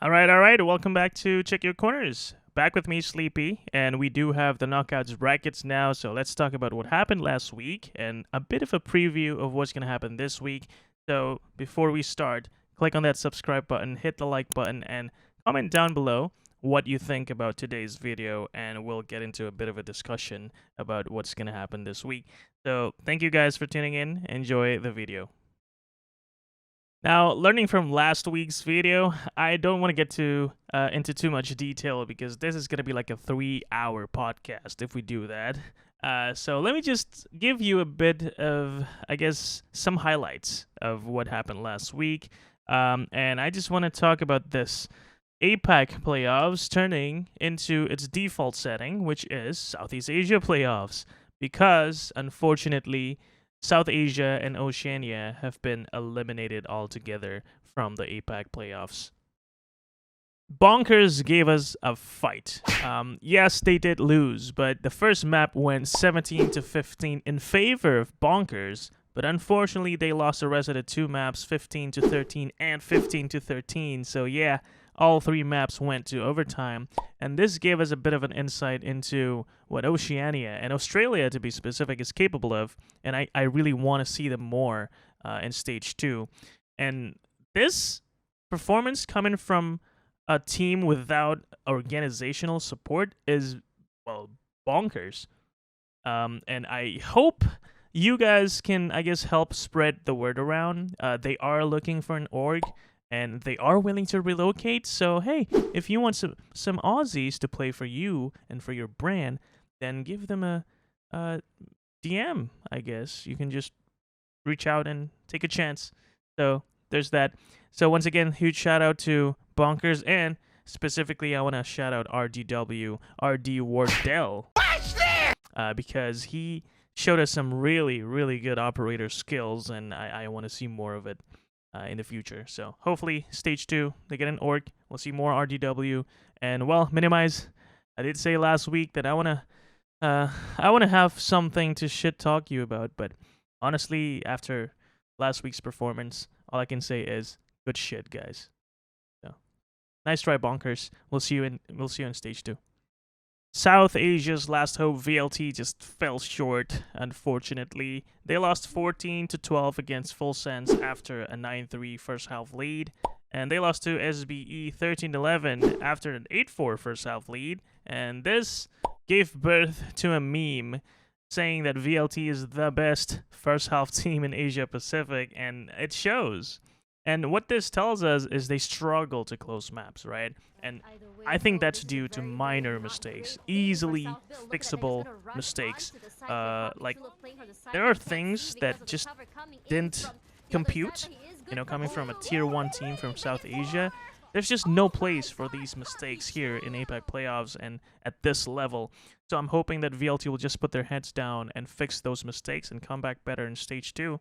All right. Welcome back to Check Your Corners. Back with me, Sleepy, and we do have the Knockouts brackets now. So let's talk about what happened last week and a bit of a preview of what's going to happen this week. So before we start, click on that subscribe button, hit the like button, and comment down below what you think about today's video, and we'll get into a bit of a discussion about what's going to happen this week. So thank you guys for tuning in. Enjoy the video. Now, learning from last week's video, I don't want to get into too much detail because this is going to be like a 3-hour podcast if we do that. So let me just give you a bit of, I guess, some highlights of what happened last week. And I just want to talk about this APAC playoffs turning into its default setting, which is Southeast Asia playoffs, because unfortunately, South Asia and Oceania have been eliminated altogether from the APAC playoffs. Bonkers gave us a fight. Yes, they did lose, but the first map went 17-15 in favor of Bonkers. But unfortunately, they lost the rest of the two maps, 15-13 and 15-13. So yeah, all three maps went to overtime, and this gave us a bit of an insight into what Oceania and Australia, to be specific, is capable of, and I really want to see them more in Stage 2. And this performance coming from a team without organizational support is, well, bonkers. And I hope you guys can, I guess, help spread the word around. They are looking for an org, and they are willing to relocate. So hey, if you want some Aussies to play for you and for your brand, then give them a DM. I guess you can just reach out and take a chance. So there's that. So once again, huge shout out to Bonkers, and specifically I want to shout out RD Wardell, because he showed us some really good operator skills, and I want to see more of it in the future. So hopefully Stage 2, they get an org. We'll see more RDW. And well, Minimize, I did say last week that I want to have something to shit talk you about, but honestly, after last week's performance, all I can say is good shit, guys. So nice try, Bonkers. We'll see you in Stage 2. South Asia's last hope, VLT, just fell short, unfortunately. They lost 14-12 against Full Sense after a 9-3 first half lead, and they lost to SBE 13-11 after an 8-4 first half lead, and this gave birth to a meme saying that VLT is the best first half team in Asia Pacific, and it shows. And what this tells us is they struggle to close maps, right? And I think that's due to minor mistakes, easily fixable mistakes. Like, there are things that just didn't compute, coming from a tier 1 team from South Asia. There's just no place for these mistakes here in APAC playoffs and at this level. So I'm hoping that VLT will just put their heads down and fix those mistakes and come back better in Stage 2.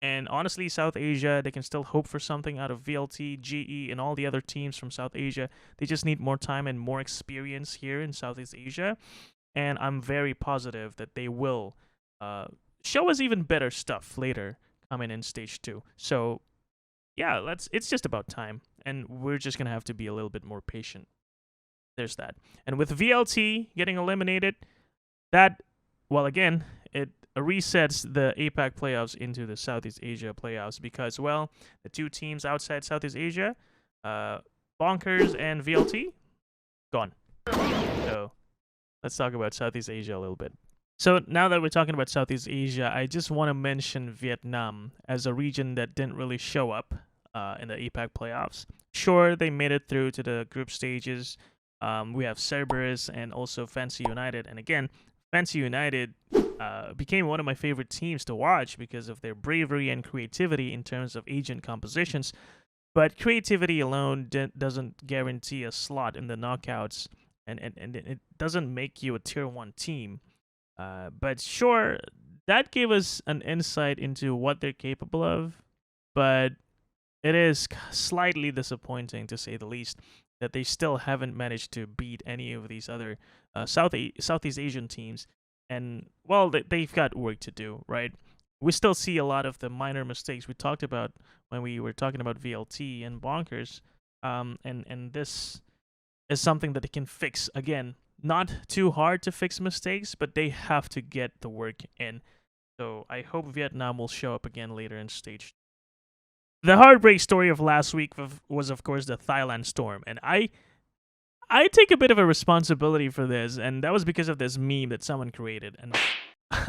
And honestly, South Asia, they can still hope for something out of VLT, GE, and all the other teams from South Asia. They just need more time and more experience here in Southeast Asia. And I'm very positive that they will show us even better stuff later coming in Stage 2. So, yeah, it's just about time. And we're just going to have to be a little bit more patient. There's that. And with VLT getting eliminated, that, well, again, it resets the APAC playoffs into the Southeast Asia playoffs because, well, the two teams outside Southeast Asia, Bonkers and VLT, gone. So let's talk about Southeast Asia a little bit. So now that we're talking about Southeast Asia, I just want to mention Vietnam as a region that didn't really show up in the APAC playoffs. Sure, they made it through to the group stages. We have Cerberus and also Fancy United. And again, Fancy United became one of my favorite teams to watch because of their bravery and creativity in terms of agent compositions. But creativity alone doesn't guarantee a slot in the knockouts, and it doesn't make you a tier 1 team. But sure, that gave us an insight into what they're capable of, but it is slightly disappointing, to say the least, that they still haven't managed to beat any of these other Southeast Asian teams. And, well, they've got work to do, right? We still see a lot of the minor mistakes we talked about when we were talking about VLT and Bonkers. And this is something that they can fix. Again, not too hard to fix mistakes, but they have to get the work in. So I hope Vietnam will show up again later in stage. The heartbreak story of last week was of course the Thailand storm, and I take a bit of a responsibility for this, and that was because of this meme that someone created. And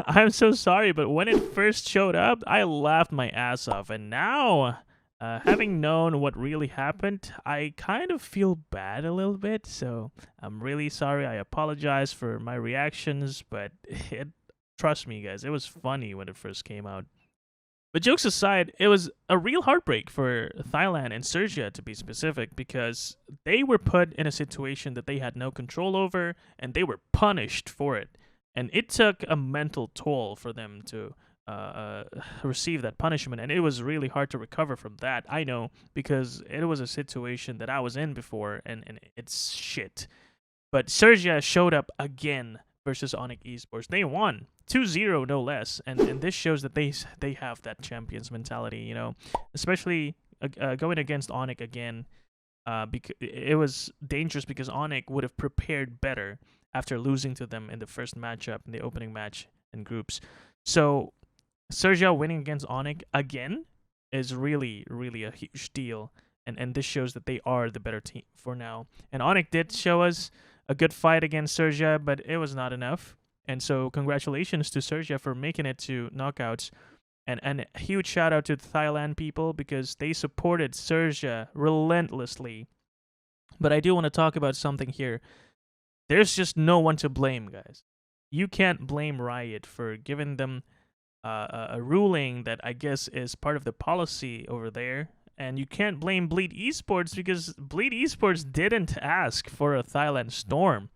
I'm so sorry, but when it first showed up, I laughed my ass off, and now, having known what really happened, I kind of feel bad a little bit. So I'm really sorry. I apologize for my reactions, but trust me, guys, it was funny when it first came out. But jokes aside, it was a real heartbreak for Thailand and Serbia, to be specific, because they were put in a situation that they had no control over, and they were punished for it. And it took a mental toll for them to receive that punishment, and it was really hard to recover from that. I know, because it was a situation that I was in before, and it's shit. But Serbia showed up again versus Onik Esports. They won 2-0, no less, and this shows that they have that champions mentality, you know, especially going against Onik again. Because it was dangerous, because Onik would have prepared better after losing to them in the first matchup, in the opening match in groups. So Serbia winning against Onik again is really, really a huge deal, and this shows that they are the better team for now. And Onik did show us a good fight against Serbia, but it was not enough. And so congratulations to Serbia for making it to knockouts. And a huge shout out to the Thailand people, because they supported Serbia relentlessly. But I do want to talk about something here. There's just no one to blame, guys. You can't blame Riot for giving them a ruling that I guess is part of the policy over there. And you can't blame Bleed Esports, because Bleed Esports didn't ask for a Thailand storm.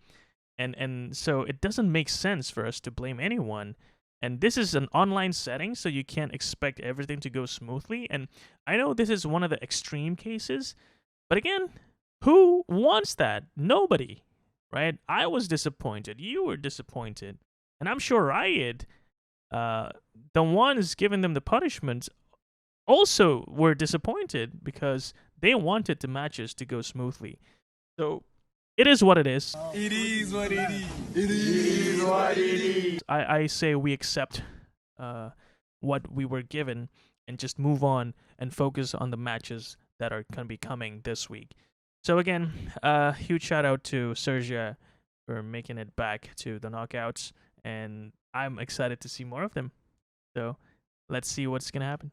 And so it doesn't make sense for us to blame anyone. And this is an online setting, so you can't expect everything to go smoothly. And I know this is one of the extreme cases, but again, who wants that? Nobody, right? I was disappointed. You were disappointed. And I'm sure Riot, the ones giving them the punishments, also were disappointed, because they wanted the matches to go smoothly. So it is what it is. It is what it is. It is what it is. I say we accept what we were given and just move on and focus on the matches that are going to be coming this week. So again, huge shout out to Serbia for making it back to the knockouts, and I'm excited to see more of them. So let's see what's going to happen.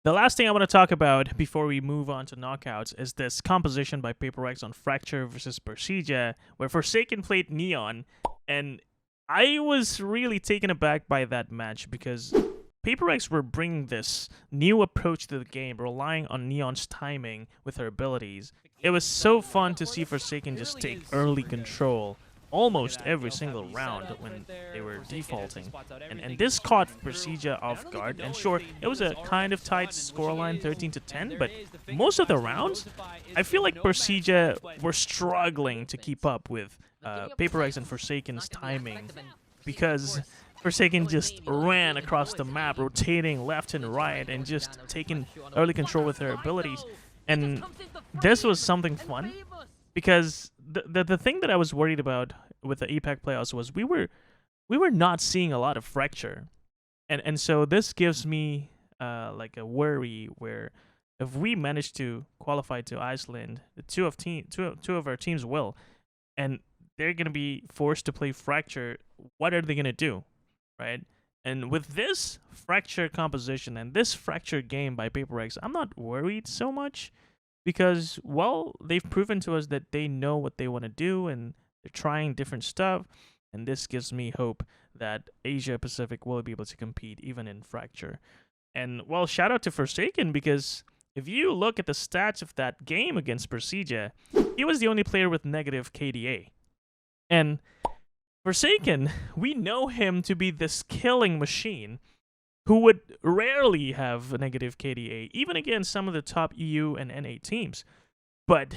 The last thing I want to talk about before we move on to knockouts is this composition by PaperX on Fracture versus Persija, where Forsaken played Neon, and I was really taken aback by that match, because PaperX were bringing this new approach to the game, relying on Neon's timing with her abilities. It was so fun to see Forsaken just take early control almost every single round when they were defaulting. And this caught Persija off guard. And sure, it was a kind of tight scoreline, 13-10, but most of the rounds, I feel like Persija were struggling to keep up with PaperX and Forsaken's timing, because Forsaken just ran across the map, rotating left and right, and just taking early control with her abilities. And this was something fun, because the thing that I was worried about with the APAC playoffs was we were not seeing a lot of Fracture, and so this gives me like a worry where if we manage to qualify to Iceland, two of our teams will, and they're gonna be forced to play Fracture. What are they gonna do, right? And with this Fracture composition and this Fracture game by PaperX, I'm not worried so much, because, well, they've proven to us that they know what they want to do, and they're trying different stuff, and this gives me hope that Asia Pacific will be able to compete even in Fracture. And, well, shout out to Forsaken, because if you look at the stats of that game against Persija, he was the only player with negative KDA. And Forsaken, we know him to be this killing machine who would rarely have a negative KDA, even against some of the top EU and NA teams. But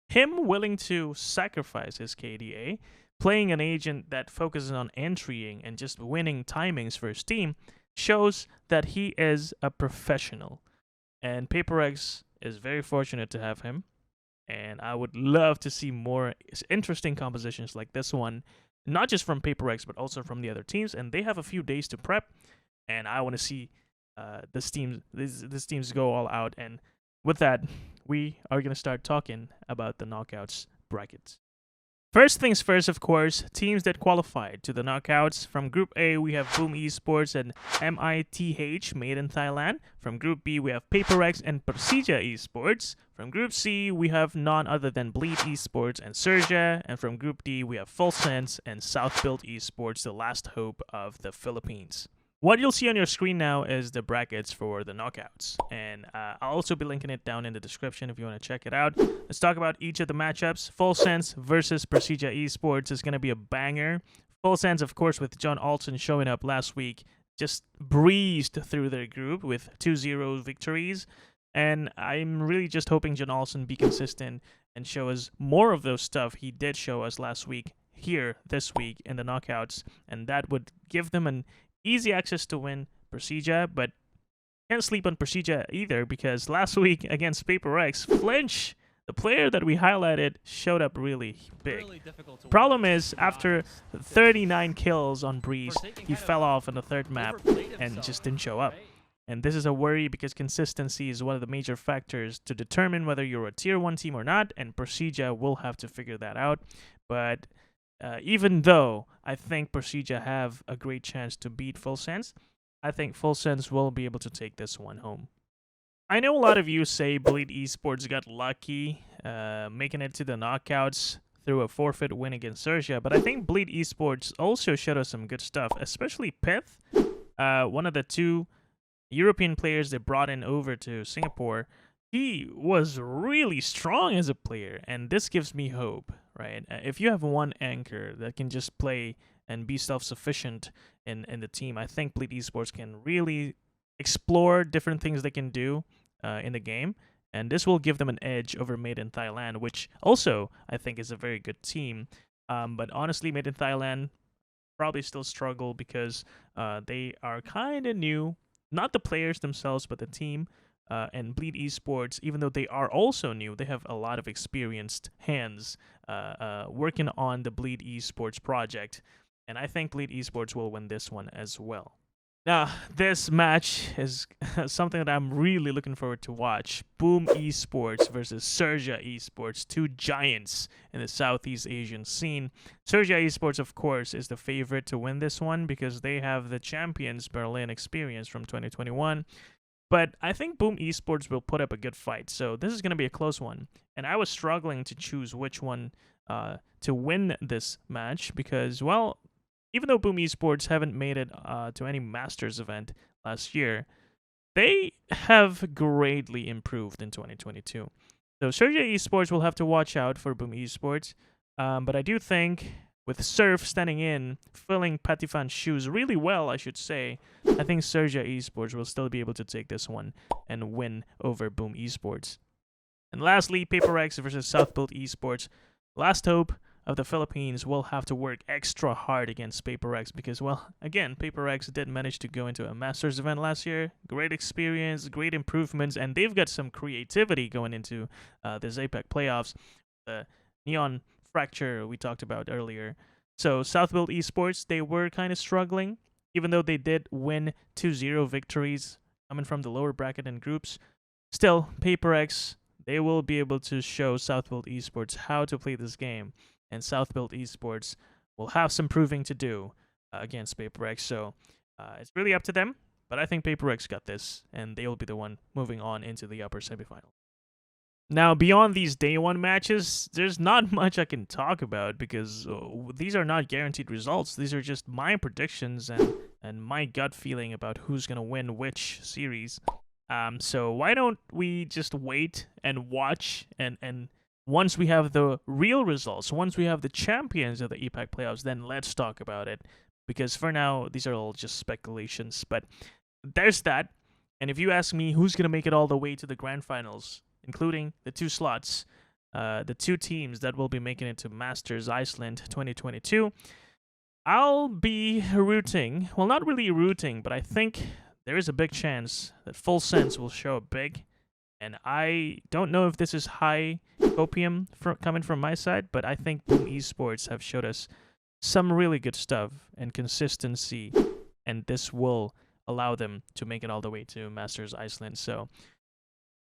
him willing to sacrifice his KDA, playing an agent that focuses on entrying and just winning timings for his team, shows that he is a professional. And PaperX is very fortunate to have him. And I would love to see more interesting compositions like this one, not just from PaperX, but also from the other teams. And they have a few days to prep, and I want to see this teams go all out. And with that, we are going to start talking about the knockouts brackets. First things first, of course, teams that qualified to the knockouts. From Group A, we have Boom Esports and MITH, made in Thailand. From Group B, we have PaperX and Persija Esports. From Group C, we have none other than Bleed Esports and Surja. And from Group D, we have Full Sense and Southbuilt Esports, the last hope of the Philippines. What you'll see on your screen now is the brackets for the knockouts, and I'll also be linking it down in the description if you want to check it out. Let's talk about each of the matchups. Full Sense versus Persija Esports is going to be a banger. Full Sense, of course, with John Alton showing up last week, just breezed through their group with 2-0 victories, and I'm really just hoping John Alton be consistent and show us more of those stuff he did show us last week here this week in the knockouts, and that would give them an easy access to win Persija, but can't sleep on Persija either, because last week against PaperX, Flinch, the player that we highlighted, showed up really big. Problem is, after 39 kills on Breeze, he fell off in the third map and just didn't show up. And this is a worry because consistency is one of the major factors to determine whether you're a tier 1 team or not, and Persija will have to figure that out. But even though I think Persija have a great chance to beat Full Sense, I think Full Sense will be able to take this one home. I know a lot of you say Bleed Esports got lucky making it to the knockouts through a forfeit win against Surja, but I think Bleed Esports also showed us some good stuff, especially Pith, one of the 2 European players they brought in over to Singapore. He was really strong as a player, and this gives me hope, right? If you have one anchor that can just play and be self-sufficient in the team, I think Bleed Esports can really explore different things they can do in the game, and this will give them an edge over Made in Thailand, which also I think is a very good team. But honestly, Made in Thailand probably still struggle because they are kind of new, not the players themselves, but the team. And Bleed Esports, even though they are also new, they have a lot of experienced hands working on the Bleed Esports project. And I think Bleed Esports will win this one as well. Now, this match is something that I'm really looking forward to watch. Boom Esports versus Surja Esports, 2 giants in the Southeast Asian scene. Surja Esports, of course, is the favorite to win this one because they have the Champions Berlin experience from 2021. But I think Boom Esports will put up a good fight, so this is going to be a close one. And I was struggling to choose which one to win this match because, well, even though Boom Esports haven't made it to any Masters event last year, they have greatly improved in 2022. So Surja Esports will have to watch out for Boom Esports, but I do think with Surf standing in, filling Patifan's shoes really well, I should say, I think Surja Esports will still be able to take this one and win over Boom Esports. And lastly, PaperX versus Southbuilt Esports. Last hope of the Philippines will have to work extra hard against PaperX because, well, again, PaperX did manage to go into a Masters event last year. Great experience, great improvements, and they've got some creativity going into this APAC playoffs. The Neon Fracture we talked about earlier. So Southbuilt Esports, they were kind of struggling, even though they did win 2-0 victories coming from the lower bracket and groups. Still, PaperX, they will be able to show Southbuilt Esports how to play this game, and Southbuilt Esports will have some proving to do against PaperX. So it's really up to them, but I think PaperX got this, and they will be the one moving on into the upper semifinal. Now, beyond these day 1 matches, there's not much I can talk about because these are not guaranteed results. These are just my predictions and my gut feeling about who's going to win which series. So why don't we just wait and watch, and once we have the real results, once we have the champions of the APAC playoffs, then let's talk about it. Because for now, these are all just speculations. But there's that. And if you ask me who's going to make it all the way to the grand finals, including the 2 slots, the 2 teams that will be making it to Masters Iceland 2022, I'll be rooting. Well, not really rooting, but I think there is a big chance that Full Sense will show up big. And I don't know if this is high copium coming from my side, but I think Boom Esports have showed us some really good stuff and consistency, and this will allow them to make it all the way to Masters Iceland. So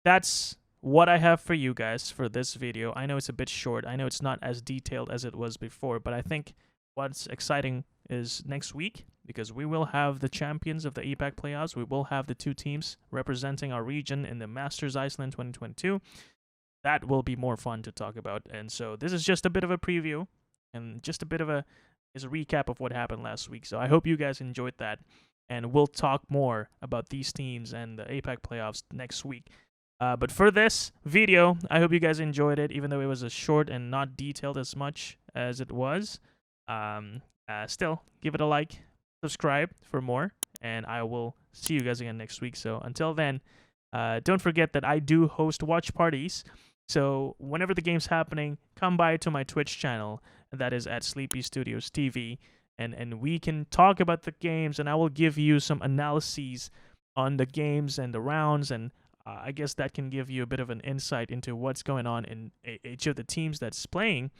that's what I have for you guys for this video. I know it's a bit short. I know it's not as detailed as it was before, but I think what's exciting is next week, because we will have the champions of the APAC playoffs. We will have the 2 teams representing our region in the Masters Iceland 2022. That will be more fun to talk about. And so this is just a bit of a preview and just a bit of a recap of what happened last week. So I hope you guys enjoyed that, and we'll talk more about these teams and the APAC playoffs next week. But for this video, I hope you guys enjoyed it, even though it was a short and not detailed as much as it was. Still, give it a like, subscribe for more, and I will see you guys again next week. So until then, don't forget that I do host watch parties. So whenever the game's happening, come by to my Twitch channel. That is at Sleepy Studios TV, and we can talk about the games, and I will give you some analyses on the games and the rounds, and I guess that can give you a bit of an insight into what's going on in each of the teams that's playing.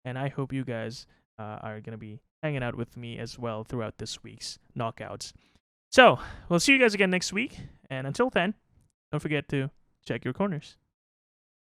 And I hope you guys are going to be hanging out with me as well throughout this week's knockouts. So we'll see you guys again next week, and until then, don't forget to check your corners.